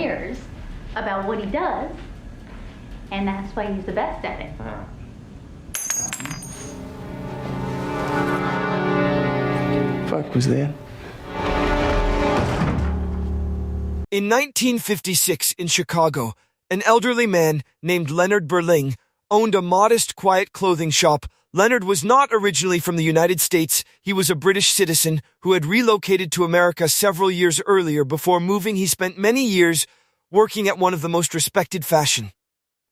cares about what he does, and that's why he's the best at it. Fuck was that? In 1956 in Chicago, an elderly man named Leonard Burling owned a modest, quiet clothing shop. Leonard was not originally from the United States. He was a British citizen who had relocated to America several years earlier. Before moving, he spent many years working at one of the most respected fashion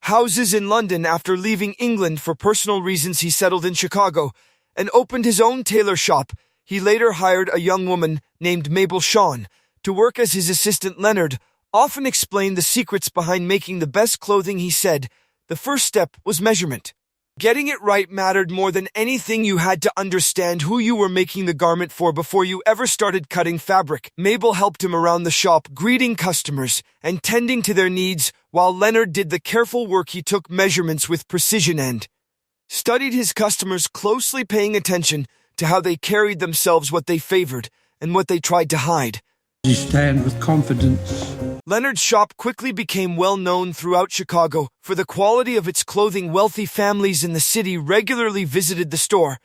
houses in London. After leaving England for personal reasons, he settled in Chicago and opened his own tailor shop. He later hired a young woman named Mabel Shawn to work as his assistant. Leonard often explained the secrets behind making the best clothing. He said, the first step was measurement. Getting it right mattered more than anything. You had to understand who you were making the garment for before you ever started cutting fabric. Mabel helped him around the shop, greeting customers and tending to their needs, while Leonard did the careful work. He took measurements with precision and studied his customers closely, paying attention to how they carried themselves, what they favored, and what they tried to hide. You stand with confidence. Leonard's shop quickly became well known throughout Chicago for the quality of its clothing. Wealthy families in the city regularly visited the store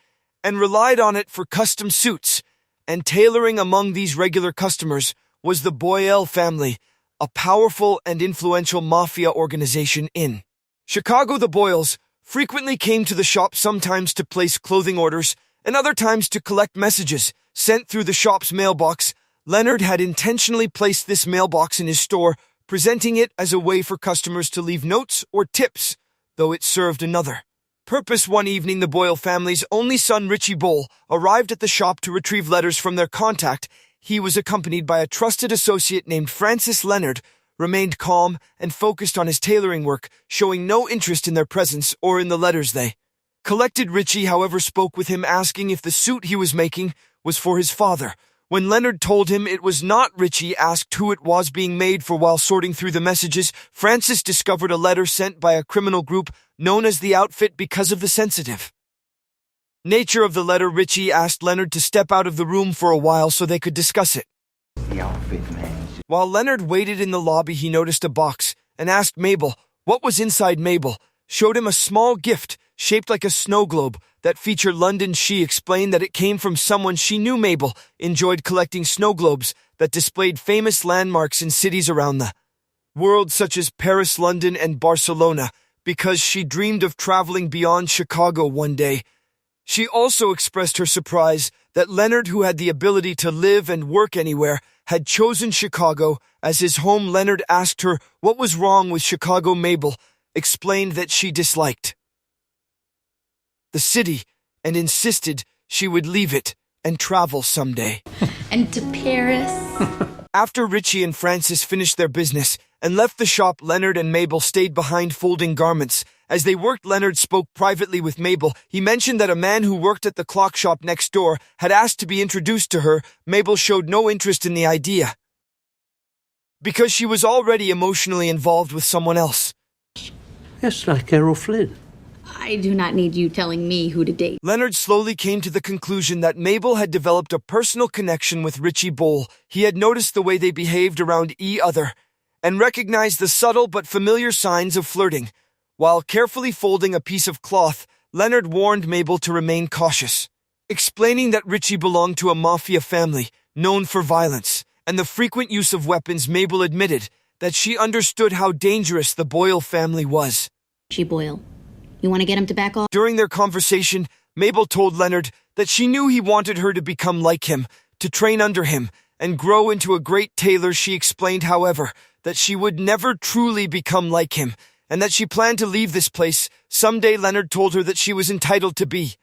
and relied on it for custom suits and tailoring. Among these regular customers was the Boyle family, a powerful and influential mafia organization in Chicago. The Boyles frequently came to the shop, sometimes to place clothing orders and other times to collect messages sent through the shop's mailbox. Leonard had intentionally placed this mailbox in his store, presenting it as a way for customers to leave notes or tips, though it served another purpose. One evening, the Boyle family's only son, Richie Boyle, arrived at the shop to retrieve letters from their contact. He was accompanied by a trusted associate named Francis. Leonard remained calm and focused on his tailoring work, showing no interest in their presence or in the letters they collected. Richie, however, spoke with him, asking if the suit he was making was for his father. When Leonard told him it was not, Richie asked who it was being made for. While sorting through the messages, Francis discovered a letter sent by a criminal group known as the Outfit. Because of the sensitive nature of the letter, Richie asked Leonard to step out of the room for a while so they could discuss it. The Outfit, man. While Leonard waited in the lobby, he noticed a box and asked Mabel what was inside. Mabel showed him a small gift shaped like a snow globe that featured London. She explained that it came from someone she knew. Mabel enjoyed collecting snow globes that displayed famous landmarks in cities around the world, such as Paris, London, and Barcelona, because she dreamed of traveling beyond Chicago one day. She also expressed her surprise that Leonard, who had the ability to live and work anywhere, had chosen Chicago as his home. Leonard asked her what was wrong with Chicago. Mabel explained that she disliked the city and insisted she would leave it and travel someday. And to Paris. After Richie and Francis finished their business and left the shop, Leonard and Mabel stayed behind folding garments. As they worked, Leonard spoke privately with Mabel. He mentioned that a man who worked at the clock shop next door had asked to be introduced to her. Mabel showed no interest in the idea because she was already emotionally involved with someone else. That's like Errol Flynn. I do not need you telling me who to date. Leonard slowly came to the conclusion that Mabel had developed a personal connection with Richie Boyle. He had noticed the way they behaved around each other and recognized the subtle but familiar signs of flirting. While carefully folding a piece of cloth, Leonard warned Mabel to remain cautious, explaining that Richie belonged to a mafia family known for violence and the frequent use of weapons. Mabel admitted that she understood how dangerous the Boyle family was. Richie Boyle. You want to get him to back off? During their conversation, Mabel told Leonard that she knew he wanted her to become like him, to train under him, and grow into a great tailor. She explained, however, that she would never truly become like him, and that she planned to leave this place someday. Leonard told her that she was entitled to be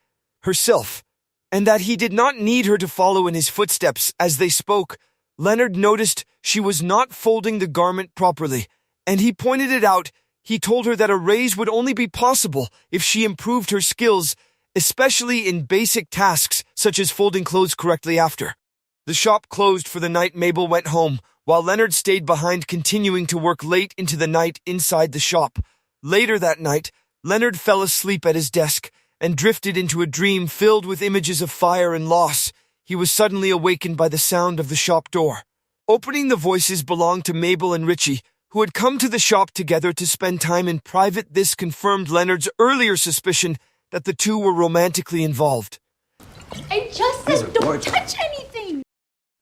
herself, and that he did not need her to follow in his footsteps. As they spoke, Leonard noticed she was not folding the garment properly, and he pointed it out. He told her that a raise would only be possible if she improved her skills, especially in basic tasks such as folding clothes correctly. After the shop closed for the night, Mabel went home, while Leonard stayed behind, continuing to work late into the night inside the shop. Later that night, Leonard fell asleep at his desk and drifted into a dream filled with images of fire and loss. He was suddenly awakened by the sound of the shop door opening. The voices belonged to Mabel and Richie, who had come to the shop together to spend time in private. This confirmed Leonard's earlier suspicion that the two were romantically involved. I just said don't touch anything!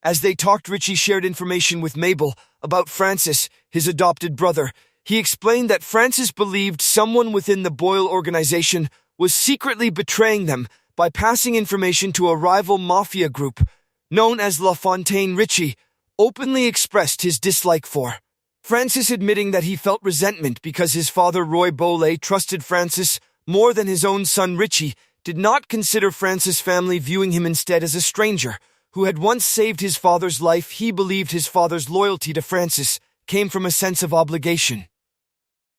As they talked, Richie shared information with Mabel about Francis, his adopted brother. He explained that Francis believed someone within the Boyle organization was secretly betraying them by passing information to a rival mafia group known as La Fontaine. Richie openly expressed his dislike for Francis, admitting that he felt resentment because his father, Roy Bolle, trusted Francis more than his own son. Richie did not consider Francis' family, viewing him instead as a stranger who had once saved his father's life. He believed his father's loyalty to Francis came from a sense of obligation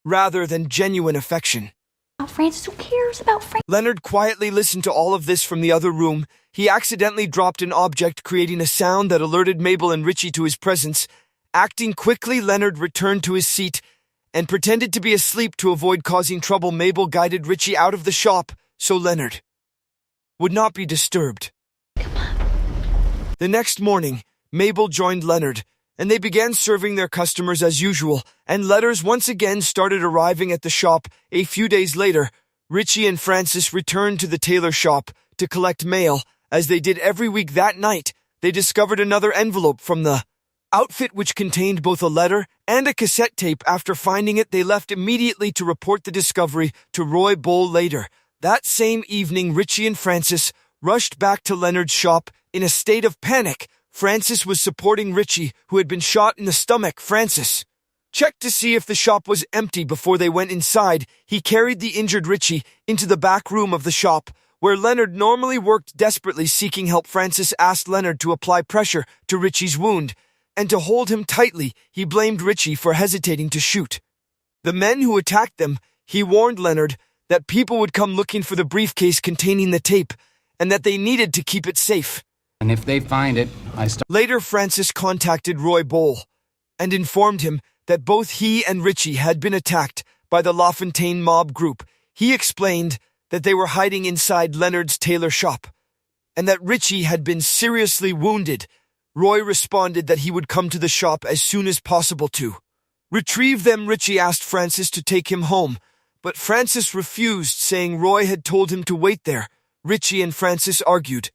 rather than genuine affection. Francis, who cares about Francis? Leonard quietly listened to all of this from the other room. He accidentally dropped an object, creating a sound that alerted Mabel and Richie to his presence. Acting quickly, Leonard returned to his seat and pretended to be asleep to avoid causing trouble. Mabel guided Richie out of the shop so Leonard would not be disturbed. The next morning, Mabel joined Leonard, and they began serving their customers as usual, and letters once again started arriving at the shop. A few days later, Richie and Francis returned to the Tailor shop to collect mail. As they did every week that night, they discovered another envelope from the outfit which contained both a letter and a cassette tape. After finding it, they left immediately to report the discovery to Roy Boll later. That same evening, Richie and Francis rushed back to Leonard's shop in a state of panic. Francis was supporting Richie, who had been shot in the stomach. Francis checked to see if the shop was empty before they went inside. He carried the injured Richie into the back room of the shop, where Leonard normally worked. Desperately seeking help, Francis asked Leonard to apply pressure to Richie's wound and to hold him tightly. He blamed Richie for hesitating to shoot the men who attacked them. He warned Leonard that people would come looking for the briefcase containing the tape and that they needed to keep it safe. And if they find it, Later, Francis contacted Roy Boll and informed him that both he and Richie had been attacked by the La Fontaine mob group. He explained that they were hiding inside Leonard's Tailor shop and that Richie had been seriously wounded. Roy responded that he would come to the shop as soon as possible to retrieve them. Richie asked Francis to take him home, but Francis refused, saying Roy had told him to wait there. Richie and Francis argued,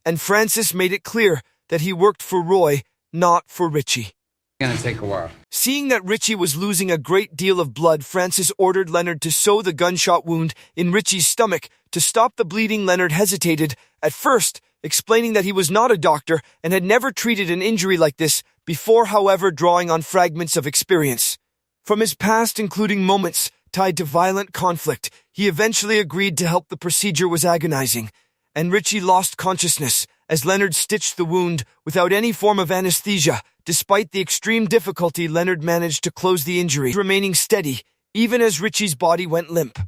and Francis made it clear that he worked for Roy, not for Richie. gonna take a while. Seeing that Richie was losing a great deal of blood, Francis ordered Leonard to sew the gunshot wound in Richie's stomach to stop the bleeding. Leonard hesitated at first, explaining that he was not a doctor and had never treated an injury like this before. However, drawing on fragments of experience from his past, including moments tied to violent conflict, he eventually agreed to help. The procedure was agonizing, and Richie lost consciousness as Leonard stitched the wound without any form of anesthesia. Despite the extreme difficulty, Leonard managed to close the injury, remaining steady even as Richie's body went limp.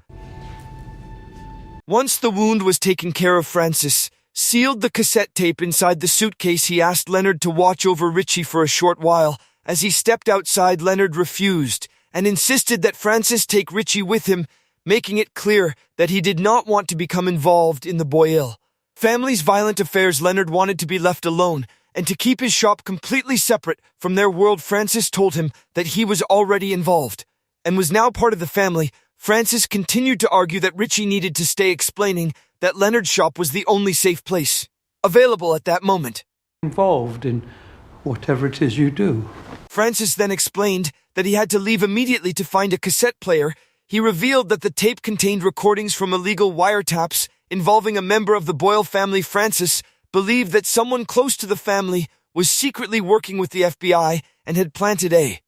Once the wound was taken care of, Francis sealed the cassette tape inside the suitcase. He asked Leonard to watch over Richie for a short while. As he stepped outside, Leonard refused and insisted that Francis take Richie with him, making it clear that he did not want to become involved in the Boyle family's violent affairs. Leonard wanted to be left alone and to keep his shop completely separate from their world. Francis told him that he was already involved and was now part of the family. Francis continued to argue that Richie needed to stay, explaining that Leonard's shop was the only safe place available at that moment. Involved in whatever it is you do. Francis then explained that he had to leave immediately to find a cassette player. He revealed that the tape contained recordings from illegal wiretaps involving a member of the Boyle family. Francis believed that someone close to the family was secretly working with the FBI and had planted a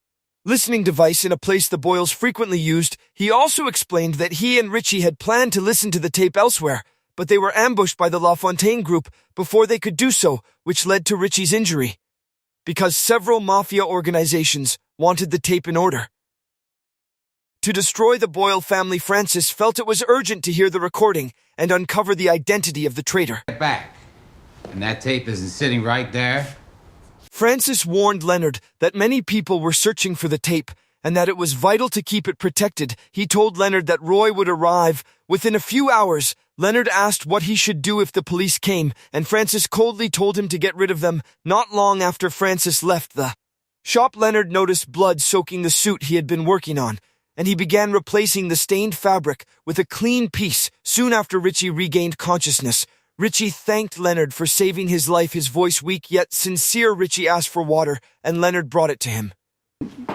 listening device in a place the Boyles frequently used. He also explained that he and Richie had planned to listen to the tape elsewhere, but they were ambushed by the La Fontaine group before they could do so, which led to Richie's injury, because several mafia organizations wanted the tape in order to destroy the Boyle family. Francis felt it was urgent to hear the recording and uncover the identity of the traitor. Get back. And that tape isn't sitting right there. Francis warned Leonard that many people were searching for the tape and that it was vital to keep it protected. He told Leonard that Roy would arrive within a few hours. Leonard asked what he should do if the police came, and Francis coldly told him to get rid of them. Not long after Francis left the Shop Leonard noticed blood soaking the suit he had been working on, and he began replacing the stained fabric with a clean piece soon after Richie regained consciousness. Richie thanked Leonard for saving his life. His voice weak yet sincere. Richie asked for water, and Leonard brought it to him.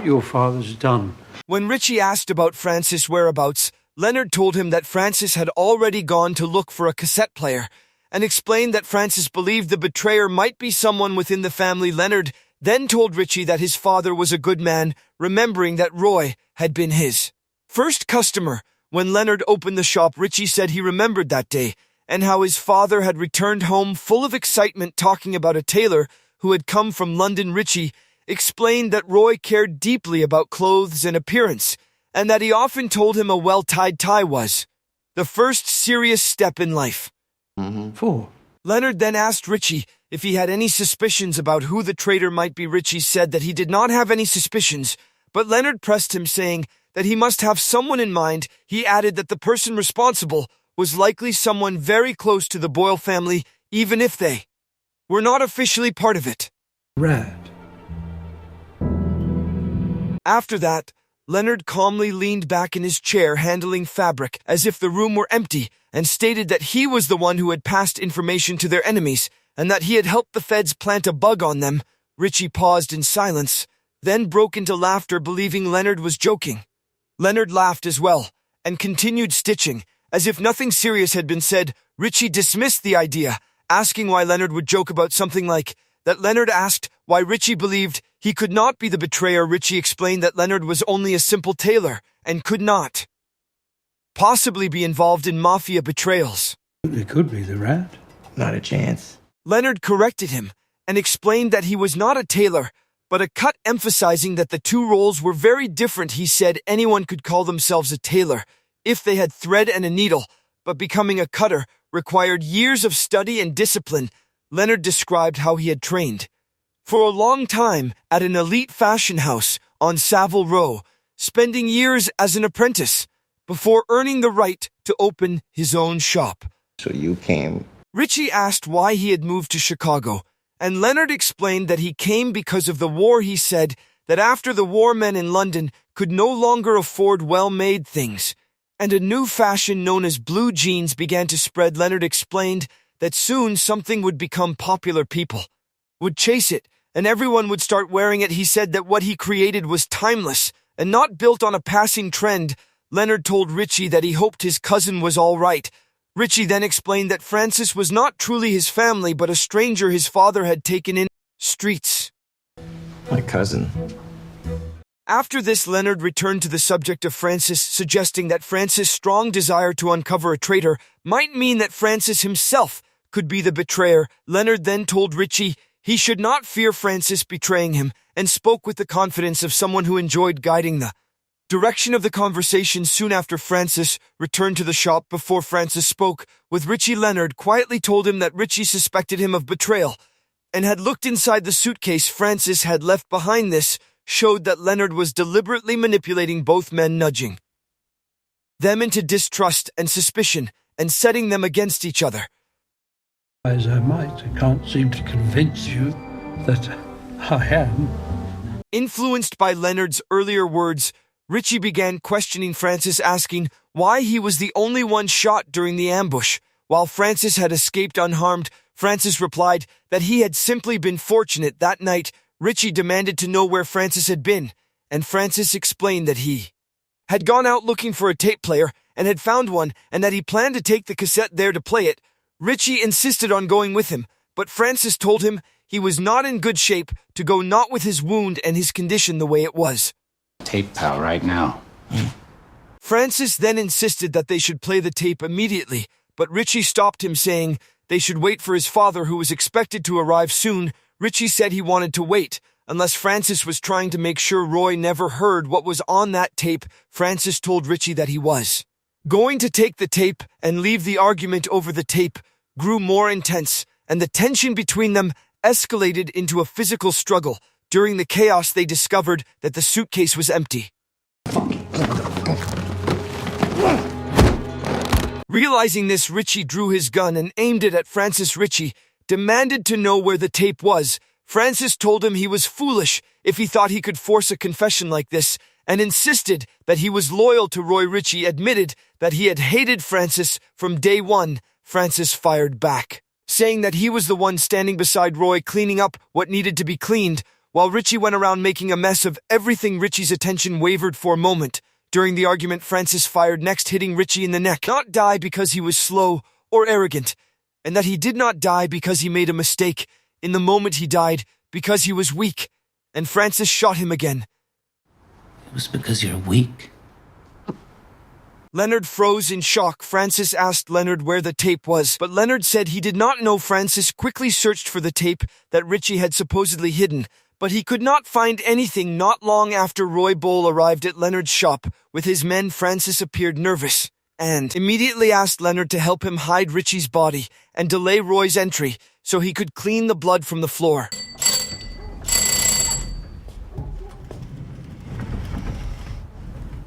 Your father's done. When Richie asked about Francis' whereabouts, Leonard told him that Francis had already gone to look for a cassette player, and explained that Francis believed the betrayer might be someone within the family. Leonard then told Richie that his father was a good man, remembering that Roy had been his first customer. When Leonard opened the shop, Richie said he remembered that day, and how his father had returned home full of excitement talking about a tailor who had come from London. Richie explained that Roy cared deeply about clothes and appearance, and that he often told him a well-tied tie was the first serious step in life. 4. Leonard then asked Richie if he had any suspicions about who the traitor might be. Richie said that he did not have any suspicions, but Leonard pressed him, saying that he must have someone in mind. He added that the person responsible was likely someone very close to the Boyle family, even if they were not officially part of it. Rat. After that, Leonard calmly leaned back in his chair, handling fabric as if the room were empty, and stated that he was the one who had passed information to their enemies, and that he had helped the feds plant a bug on them. Richie paused in silence, then broke into laughter, believing Leonard was joking. Leonard laughed as well, and continued stitching. As if nothing serious had been said, Richie dismissed the idea, asking why Leonard would joke about something like that. Leonard asked why Richie believed he could not be the betrayer. Richie explained that Leonard was only a simple tailor, and could not possibly be involved in mafia betrayals. It could be the rat. Not a chance. Leonard corrected him, and explained that he was not a tailor, but a cut, emphasizing that the two roles were very different. He said anyone could call themselves a tailor if they had thread and a needle, but becoming a cutter required years of study and discipline. Leonard described how he had trained for a long time at an elite fashion house on Savile Row, spending years as an apprentice before earning the right to open his own shop. So you came. Richie asked why he had moved to Chicago, and Leonard explained that he came because of the war. He said that after the war, men in London could no longer afford well-made things, and a new fashion known as blue jeans began to spread. Leonard explained that soon something would become popular. People would chase it, and everyone would start wearing it. He said that what he created was timeless and not built on a passing trend. Leonard told Richie that he hoped his cousin was all right. Richie then explained that Francis was not truly his family, but a stranger his father had taken in streets. My cousin. After this, Leonard returned to the subject of Francis, suggesting that Francis' strong desire to uncover a traitor might mean that Francis himself could be the betrayer. Leonard then told Richie he should not fear Francis betraying him, and spoke with the confidence of someone who enjoyed guiding the direction of the conversation. Soon after Francis returned to the shop, before Francis spoke with Richie, Leonard quietly told him that Richie suspected him of betrayal and had looked inside the suitcase Francis had left behind. This showed that Leonard was deliberately manipulating both men, nudging them into distrust and suspicion and setting them against each other. As I might, I can't seem to convince you that I am. Influenced by Leonard's earlier words, Richie began questioning Francis, asking why he was the only one shot during the ambush, while Francis had escaped unharmed. Francis replied that he had simply been fortunate that night. Richie demanded to know where Francis had been, and Francis explained that he had gone out looking for a tape player and had found one, and that he planned to take the cassette there to play it. Richie insisted on going with him, but Francis told him he was not in good shape to go, not with his wound and his condition the way it was. Tape pal right now. Francis then insisted that they should play the tape immediately, but Richie stopped him, saying they should wait for his father, who was expected to arrive soon. Richie said he wanted to wait, unless Francis was trying to make sure Roy never heard what was on that tape. Francis told Richie that he was going to take the tape and leave. The argument over the tape grew more intense, and the tension between them escalated into a physical struggle. During the chaos, they discovered that the suitcase was empty. Realizing this, Richie drew his gun and aimed it at Francis. Richie demanded to know where the tape was. Francis told him he was foolish if he thought he could force a confession like this, and insisted that he was loyal to Roy. Richie admitted that he had hated Francis from day one. Francis fired back, saying that he was the one standing beside Roy cleaning up what needed to be cleaned, while Richie went around making a mess of everything. Richie's attention wavered for a moment. During the argument, Francis fired next, hitting Richie in the neck. Not die because he was slow or arrogant, and that he did not die because he made a mistake. In the moment he died because he was weak, and Francis shot him again. It was because you're weak. Leonard froze in shock. Francis asked Leonard where the tape was, but Leonard said he did not know. Francis quickly searched for the tape that Richie had supposedly hidden, but he could not find anything. Not long after Roy Bowl arrived at Leonard's shop with his men, Francis appeared nervous and immediately asked Leonard to help him hide Richie's body and delay Roy's entry so he could clean the blood from the floor.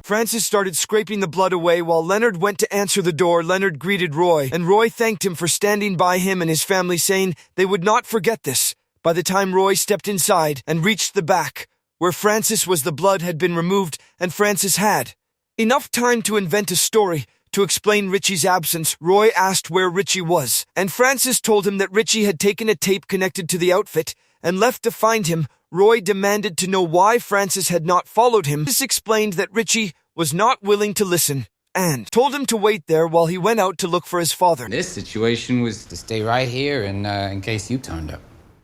Francis started scraping the blood away while Leonard went to answer the door. Leonard greeted Roy, and Roy thanked him for standing by him and his family, saying they would not forget this. By the time Roy stepped inside and reached the back, where Francis was, the blood had been removed, and Francis had enough time to invent a story to explain Richie's absence. Roy asked where Richie was, and Francis told him that Richie had taken a tape connected to the outfit and left to find him. Roy demanded to know why Francis had not followed him. This explained that Richie was not willing to listen and told him to wait there while he went out to look for his father. This situation was to stay right here in case you turned up.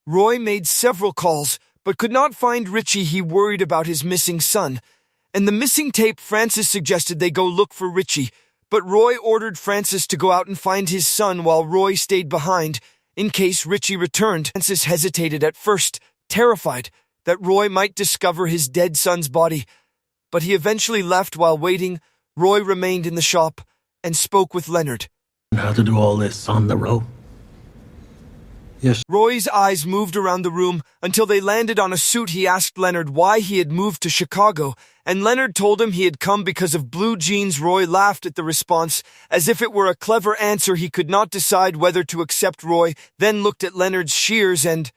Roy made several calls, but could not find Richie. He worried about his missing son and the missing tape. Francis suggested they go look for Richie, but Roy ordered Francis to go out and find his son while Roy stayed behind in case Richie returned. Francis hesitated at first, terrified that Roy might discover his dead son's body, but he eventually left. While waiting, Roy remained in the shop and spoke with Leonard. How to do all this on the road? Yes. Roy's eyes moved around the room until they landed on a suit. He asked Leonard why he had moved to Chicago, and Leonard told him he had come because of blue jeans. Roy laughed at the response as if it were a clever answer. He could not decide whether to accept. Roy then looked at Leonard's shears and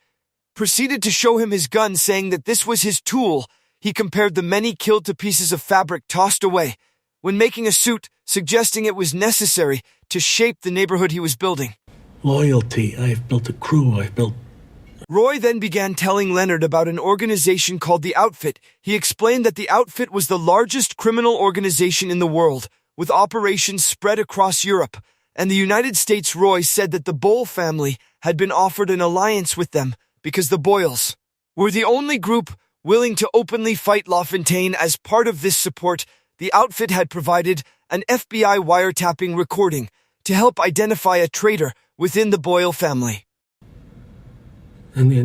proceeded to show him his gun, saying that this was his tool. He compared the many killed to pieces of fabric tossed away when making a suit, suggesting it was necessary to shape the neighborhood he was building. Loyalty. I've built a crew. Roy then began telling Leonard about an organization called the Outfit. He explained that the Outfit was the largest criminal organization in the world, with operations spread across Europe and the United States. Roy said that the Bowl family had been offered an alliance with them because the Boyles were the only group willing to openly fight LaFontaine. As part of this support, the Outfit had provided an FBI wiretapping recording to help identify a traitor within the Boyle family.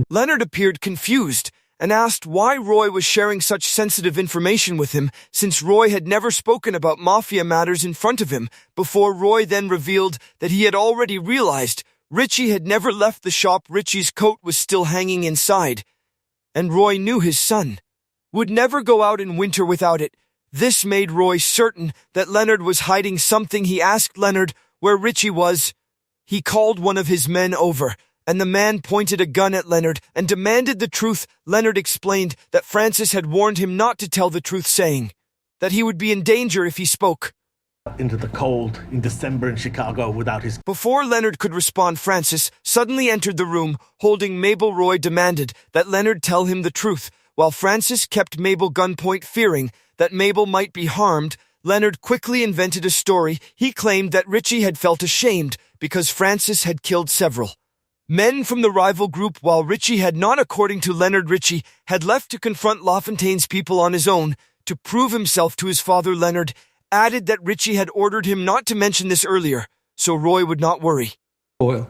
Leonard appeared confused and asked why Roy was sharing such sensitive information with him, since Roy had never spoken about mafia matters in front of him before. Roy then revealed that he had already realized Richie had never left the shop. Richie's coat was still hanging inside, and Roy knew his son would never go out in winter without it. This made Roy certain that Leonard was hiding something. He asked Leonard where Richie was. He called one of his men over, and the man pointed a gun at Leonard and demanded the truth. Leonard explained that Francis had warned him not to tell the truth, saying that he would be in danger if he spoke. Into the cold in December in Chicago without his... Before Leonard could respond, Francis suddenly entered the room, holding Mabel. Roy demanded that Leonard tell him the truth, while Francis kept Mabel gunpoint, fearing that Mabel might be harmed. Leonard quickly invented a story. He claimed that Richie had felt ashamed because Francis had killed several men from the rival group, while Richie had not. According to Leonard, Richie had left to confront LaFontaine's people on his own to prove himself to his father. Leonard added that Richie had ordered him not to mention this earlier, so Roy would not worry. Boyle.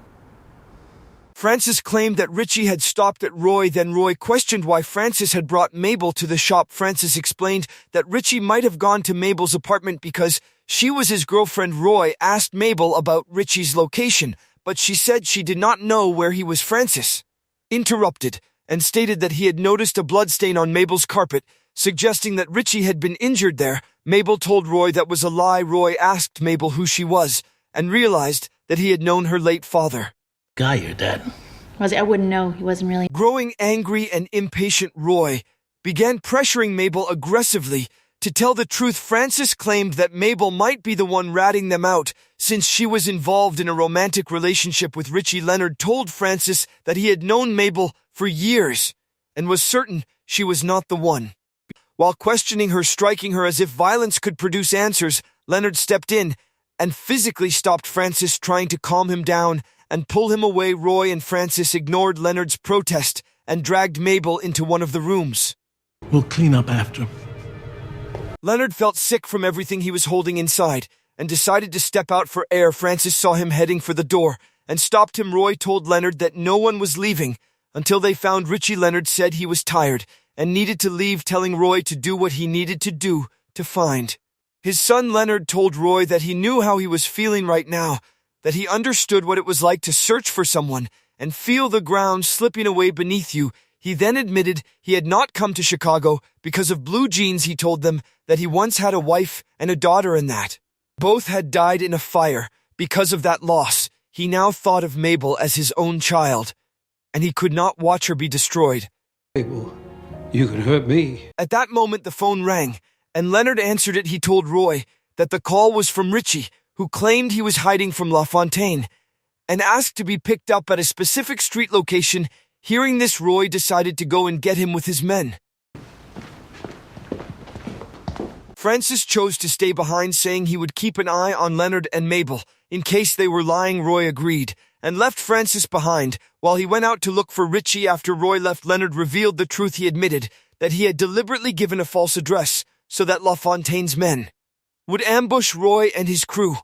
Francis claimed that Richie had stopped at Roy. Then Roy questioned why Francis had brought Mabel to the shop. Francis explained that Richie might have gone to Mabel's apartment because she was his girlfriend. Roy asked Mabel about Richie's location, but she said she did not know where he was. Francis interrupted and stated that he had noticed a bloodstain on Mabel's carpet, suggesting that Richie had been injured there. Mabel told Roy that was a lie. Roy asked Mabel who she was and realized that he had known her late father. Guy, your dad. I wouldn't know. He wasn't really. Growing angry and impatient, Roy began pressuring Mabel aggressively. To tell the truth, Francis claimed that Mabel might be the one ratting them out, since she was involved in a romantic relationship with Richie. Leonard told Francis that he had known Mabel for years and was certain she was not the one. While questioning her, striking her as if violence could produce answers, Leonard stepped in and physically stopped Francis, trying to calm him down and pull him away. Roy and Francis ignored Leonard's protest and dragged Mabel into one of the rooms. We'll clean up after. Leonard felt sick from everything he was holding inside and decided to step out for air. Francis saw him heading for the door and stopped him. Roy told Leonard that no one was leaving until they found Richie. Leonard said he was tired and needed to leave, telling Roy to do what he needed to do to find his son. Leonard told Roy that he knew how he was feeling right now, that he understood what it was like to search for someone and feel the ground slipping away beneath you. He then admitted he had not come to Chicago because of blue jeans. He told them that he once had a wife and a daughter and that both had died in a fire. Because of that loss, he now thought of Mabel as his own child, and he could not watch her be destroyed. Mabel, you can hurt me. At that moment, the phone rang, and Leonard answered it. He told Roy that the call was from Richie, who claimed he was hiding from LaFontaine, and asked to be picked up at a specific street location. Hearing this, Roy decided to go and get him with his men. Francis chose to stay behind, saying he would keep an eye on Leonard and Mabel in case they were lying. Roy agreed and left Francis behind while he went out to look for Richie. After Roy left, Leonard revealed the truth. He admitted that he had deliberately given a false address so that LaFontaine's men would ambush Roy and his crew.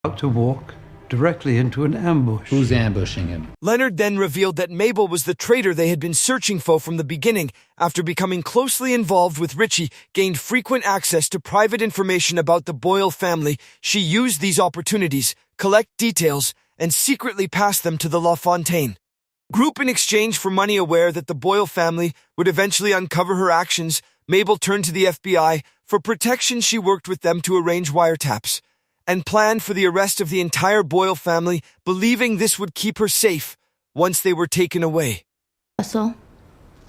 Out to walk directly into an ambush. Who's ambushing him? Leonard then revealed that Mabel was the traitor they had been searching for from the beginning. After becoming closely involved with Richie, gained frequent access to private information about the Boyle family. She used these opportunities, collect details, and secretly pass them to the LaFontaine group in exchange for money. Aware that the Boyle family would eventually uncover her actions, Mabel turned to the FBI for protection. She worked with them to arrange wiretaps and planned for the arrest of the entire Boyle family, believing this would keep her safe once they were taken away. Russell,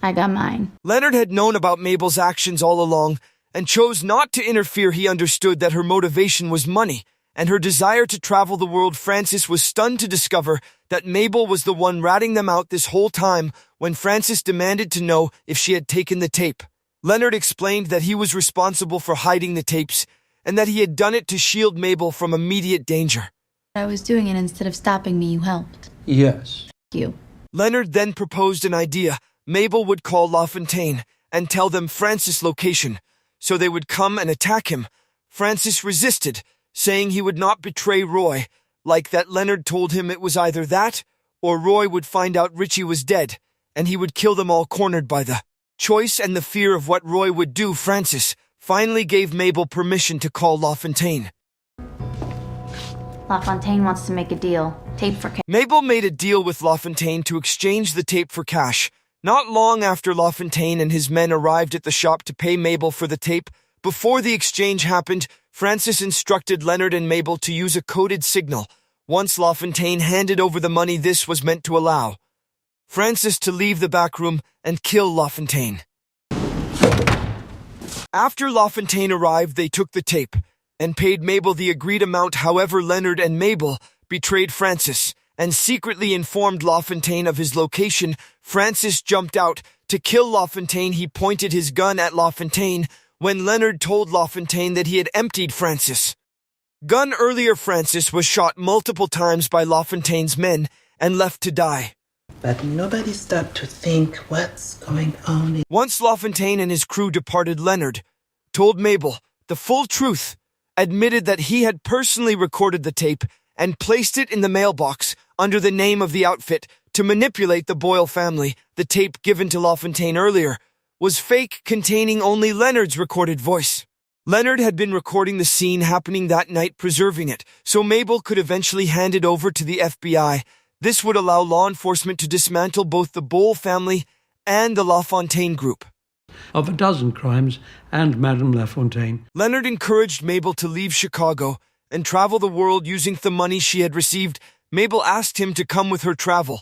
I got mine. Leonard had known about Mabel's actions all along and chose not to interfere. He understood that her motivation was money and her desire to travel the world. Francis was stunned to discover that Mabel was the one ratting them out this whole time. When Francis demanded to know if she had taken the tape, Leonard explained that he was responsible for hiding the tapes and that he had done it to shield Mabel from immediate danger. I was doing it instead of stopping me. You helped. Yes. You. Leonard then proposed an idea. Mabel would call LaFontaine and tell them Francis' location, so they would come and attack him. Francis resisted, saying he would not betray Roy. Like that, Leonard told him it was either that or Roy would find out Richie was dead, and he would kill them all. Cornered by the choice and the fear of what Roy would do, Francis finally gave Mabel permission to call LaFontaine. LaFontaine wants to make a deal. Tape for cash. Mabel made a deal with LaFontaine to exchange the tape for cash. Not long after LaFontaine and his men arrived at the shop to pay Mabel for the tape, before the exchange happened, Francis instructed Leonard and Mabel to use a coded signal. Once LaFontaine handed over the money, this was meant to allow Francis to leave the back room and kill LaFontaine. After LaFontaine arrived, they took the tape and paid Mabel the agreed amount. However, Leonard and Mabel betrayed Francis and secretly informed LaFontaine of his location. Francis jumped out to kill LaFontaine. He pointed his gun at LaFontaine when Leonard told LaFontaine that he had emptied Francis' gun earlier. Francis was shot multiple times by LaFontaine's men and left to die. But nobody stopped to think what's going on. Once LaFontaine and his crew departed, Leonard told Mabel the full truth, admitted that he had personally recorded the tape and placed it in the mailbox under the name of the outfit to manipulate the Boyle family. The tape given to LaFontaine earlier was fake, containing only Leonard's recorded voice. Leonard had been recording the scene happening that night, preserving it so Mabel could eventually hand it over to the FBI. This would allow law enforcement to dismantle both the Boyle family and the LaFontaine group Of a dozen crimes and Madame LaFontaine. Leonard encouraged Mabel to leave Chicago and travel the world using the money she had received. Mabel asked him to come with her travel,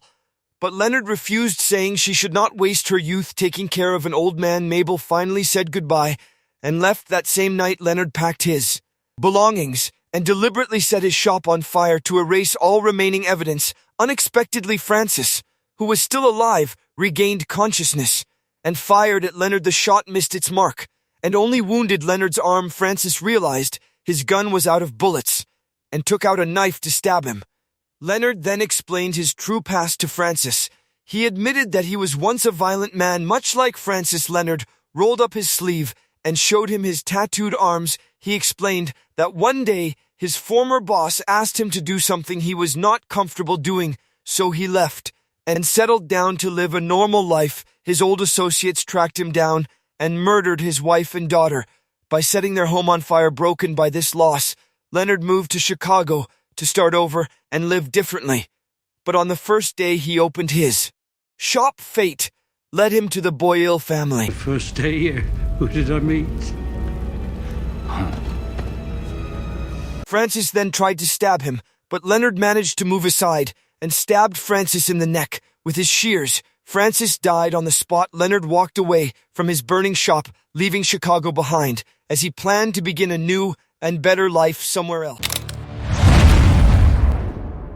but Leonard refused, saying she should not waste her youth taking care of an old man. Mabel finally said goodbye and left. That same night, Leonard packed his belongings and deliberately set his shop on fire to erase all remaining evidence. Unexpectedly, Francis, who was still alive, regained consciousness and fired at Leonard. The shot missed its mark and only wounded Leonard's arm. Francis realized his gun was out of bullets and took out a knife to stab him. Leonard then explained his true past to Francis. He admitted that he was once a violent man, much like Francis. Leonard rolled up his sleeve and showed him his tattooed arms. He explained that one day his former boss asked him to do something he was not comfortable doing, so he left and settled down to live a normal life. His old associates tracked him down and murdered his wife and daughter by setting their home on fire. Broken by this loss, Leonard moved to Chicago to start over and live differently. But on the first day he opened his shop, fate led him to the Boyle family. The first day here, who did I meet? Francis then tried to stab him, but Leonard managed to move aside and stabbed Francis in the neck with his shears. Francis died on the spot. Leonard walked away from his burning shop, leaving Chicago behind, as he planned to begin a new and better life somewhere else.